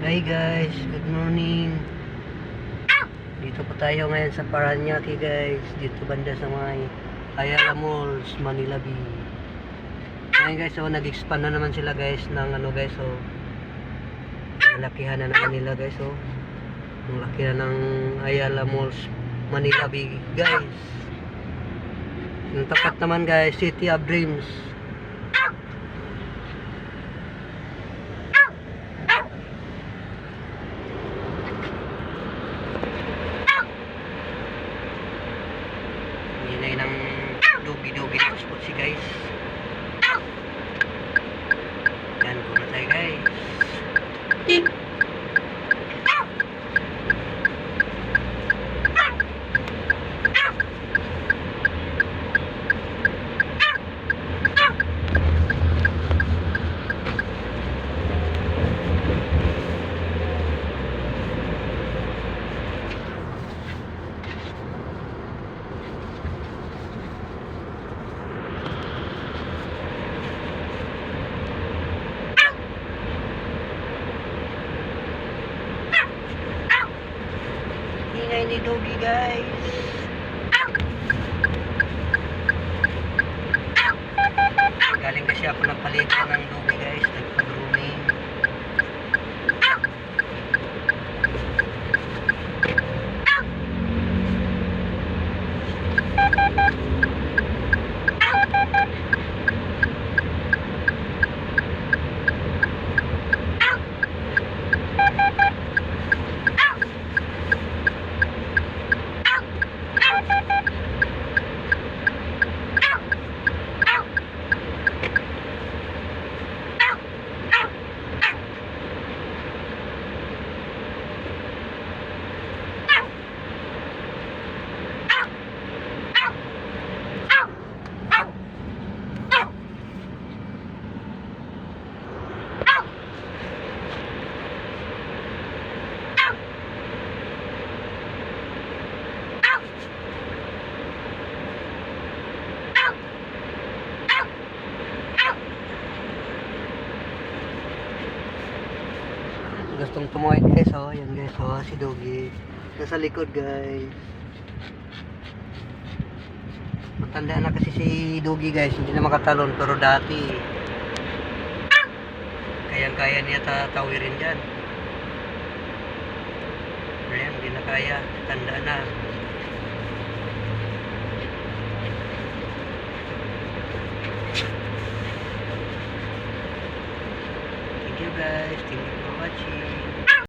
Hi guys, good morning. Dito po tayo ngayon sa Paranaque guys. Dito banda sa may Ayala Malls, Manila Bay. Ngayon guys, so nag-expand na naman sila guys ng ano guys, so malakihan na naman nila guys, so ang laki na ng Ayala Malls, Manila Bay guys. Yung tapat naman guys, City of Dreams. Hinay ng dugi-dugi ng spot si guys. Yan po na tayo guys. Ingay ni Doggy guys. Galing kasi ako nagpalitan ng Doggy guys, nagpa-grooming. Gustong tumuwid guys, oh, yan guys, oh, si Doggy nasa likod guys. Matanda na kasi si Doggy guys, hindi na makatalon, pero dati kayang-kaya niya tatawirin dyan. Ayan, hindi na kaya, tanda na. Thank you guys, thank you.